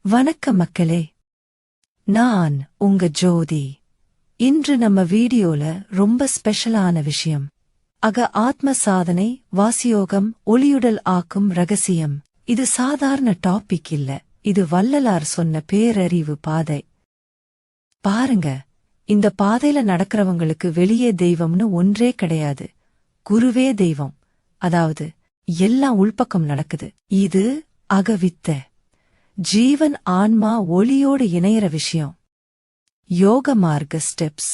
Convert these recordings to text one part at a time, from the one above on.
வணக்கம் மக்களே, நான் உங்க ஜோதி. இன்று நம்ம வீடியோல ரொம்ப ஸ்பெஷலான விஷயம். ஆத்ம சாதனை, வாசியோகம், ஒளியுடல் ஆக்கும் ரகசியம். இது சாதாரண டாபிக் இல்ல, இது வள்ளலார் சொன்ன பேரறிவு பாதை. பாருங்க, இந்த பாதையில நடக்கிறவங்களுக்கு வெளியே தெய்வம்னு ஒன்றே கிடையாது. குருவே தெய்வம். அதாவது எல்லாம் உள்பக்கம் நடக்குது. இது அகவித்த ஜீவன் ஆன்மா ஒளியோடு இணையற விஷயம். யோக மார்க்க ஸ்டெப்ஸ்.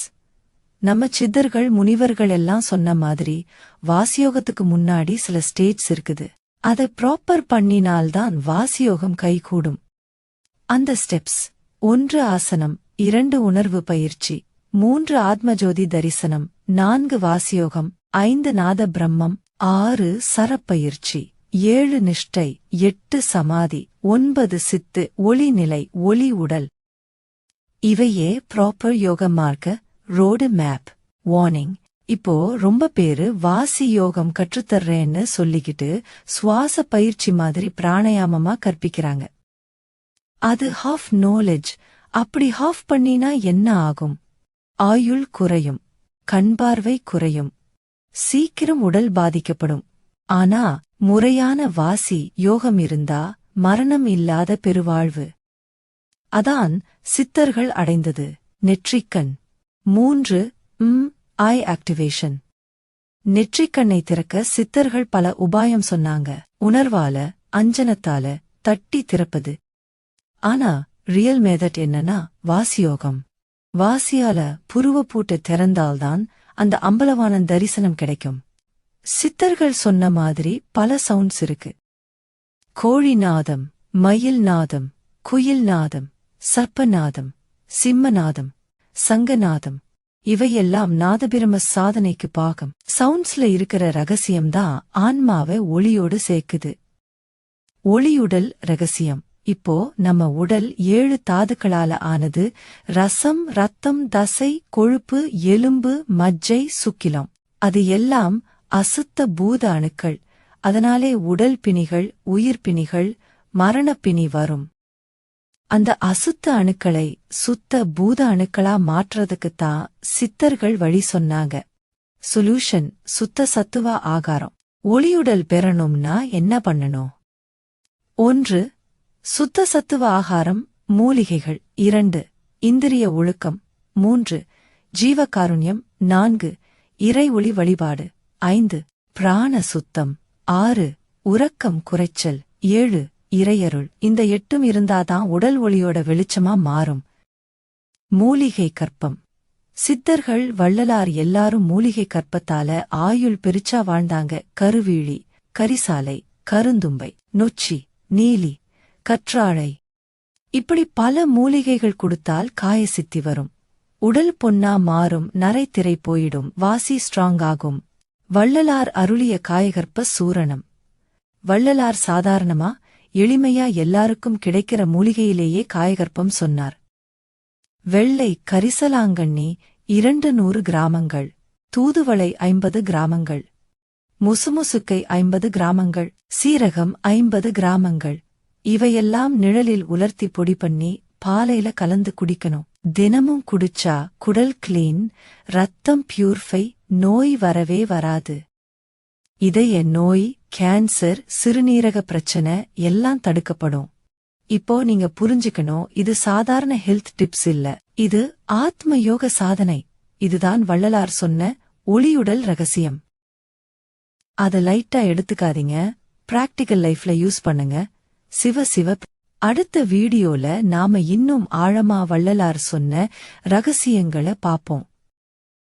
நம்ம சித்தர்கள் முனிவர்கள் எல்லாம் சொன்ன மாதிரி வாசியோகத்துக்கு முன்னாடி சில ஸ்டேஜ்ஸ் இருக்குது. அதை ப்ராப்பர் பண்ணினால்தான் வாசியோகம் கைகூடும். அந்த ஸ்டெப்ஸ்: 1 ஆசனம், 2 உணர்வு பயிற்சி, 3 ஆத்மஜோதி தரிசனம், 4 வாசியோகம், 5 நாத பிரம்மம், 6 சரப்பயிற்சி, 7 நிஷ்டை, 8 சமாதி, 9 சித்து, ஒளிநிலை, ஒளி உடல். இவையே ப்ராப்பர் யோக மார்க்க ரோடு மேப். வார்னிங்: இப்போ ரொம்ப பேரு வாசி யோகம் கற்றுத்தர்றேன்னு சொல்லிக்கிட்டு சுவாச பயிற்சி மாதிரி பிராணாயாமமா கற்பிக்கிறாங்க. அது ஹாஃப் நாலேஜ். அப்படி ஹாஃப் பண்ணினா என்ன ஆகும்? ஆயுள் குறையும், கண்பார்வை குறையும், சீக்கிரம் உடல் பாதிக்கப்படும். ஆனா முறையான வாசி யோகம் இருந்தா மரணம் இல்லாத பெருவாழ்வு. அதான் சித்தர்கள் அடைந்தது. நெற்றிக்கண். 3 ஐ ஆக்டிவேஷன். நெற்றிக்கண்ணை திறக்க சித்தர்கள் பல உபாயம் சொன்னாங்க. உணர்வால, அஞ்சனத்தால தட்டி திறப்பது. ஆனா ரியல் மெத்தட் என்னன்னா வாசியோகம். வாசியால புருவப்பூட்டு திறந்தால்தான் அந்த அம்பலவானன் தரிசனம் கிடைக்கும். சித்தர்கள் சொன்ன மாதிரி பல சவுண்ட்ஸ் இருக்கு. கோழி நாதம், மயில் நாதம், குயில் நாதம், சர்ப்பநாதம், சிம்மநாதம், சங்கநாதம். இவையெல்லாம் நாதபிரம சாதனைக்கு பாகம். சவுண்ட்ஸ்ல இருக்கிற ரகசியம்தான் ஆன்மாவை ஒளியோடு சேர்க்குது. ஒளியுடல் ரகசியம். இப்போ நம்ம உடல் 7 தாதுக்களால ஆனது. ரசம், ரத்தம், தசை, கொழுப்பு, எலும்பு, மஜ்ஜை, சுக்கிலம். அது எல்லாம் அசுத்த பூத அணுக்கள். அதனாலே உடல் பிணிகள், உயிர்ப்பிணிகள், மரணப்பிணி வரும். அந்த அசுத்த அணுக்களை சுத்த பூத அணுக்களா மாற்றதுக்குத்தான் சித்தர்கள் வழி சொன்னாங்க. சொல்யூஷன்: சுத்த சத்துவ ஆகாரம். ஒளியுடல் பெறணும்னா என்ன பண்ணணும்? 1. சுத்த சத்துவ ஆகாரம், மூலிகைகள். 2. இந்திரிய ஒழுக்கம். 3. ஜீவகாருண்யம். 4. இறை ஒளி வழிபாடு. 5. பிராண சுத்தம். 6. உறக்கம் குறைச்சல். 7. இறையருள். இந்த 8 இருந்தாதான் உடல் ஒளியோட வெளிச்சமா மாறும். மூலிகை கற்பம். சித்தர்கள், வள்ளலார் எல்லாரும் மூலிகை கற்பத்தால ஆயுள் பெருச்சா வாழ்ந்தாங்க. கருவீழி, கரிசாலை, கருந்தும்பை, நொச்சி, நீலி, கற்றாழை, இப்படி பல மூலிகைகள் கொடுத்தால் காயசித்தி வரும். உடல் பொன்னா மாறும், நரைத்திரை போயிடும், வாசி ஸ்ட்ராங் ஆகும். வள்ளலார் அருளிய காயகற்ப சூரணம். வள்ளலார் சாதாரணமா எளிமையா எல்லாருக்கும் கிடைக்கிற மூலிகையிலேயே காயகற்பம் சொன்னார். வெள்ளை கரிசலாங்கண்ணி 200 கிராமங்கள், தூதுவளை 50 கிராமங்கள், முசுமுசுக்கை 50 கிராமங்கள், சீரகம் 50 கிராமங்கள். இவையெல்லாம் நிழலில் உலர்த்தி பொடி பண்ணி பாலையில கலந்து குடிக்கணும். தினமும் குடிச்சா குடல் கிளீன், ரத்தம் பியூரிஃபை, நோய் வரவே வராது. இதய நோய், கேன்சர், சிறுநீரக பிரச்சனை எல்லாம் தடுக்கப்படும். இப்போ நீங்க புரிஞ்சுக்கணும், இது சாதாரண ஹெல்த் டிப்ஸ் இல்ல, இது ஆத்ம யோக சாதனை. இதுதான் வள்ளலார் சொன்ன ஒளியுடல் ரகசியம். அத லைட்டா எடுத்துக்காதீங்க, பிராக்டிகல் லைஃப்ல யூஸ் பண்ணுங்க. சிவ சிவ. அடுத்த வீடியோல நாம இன்னும் ஆழமா வள்ளலார் சொன்ன ரகசியங்களை பாப்போம்.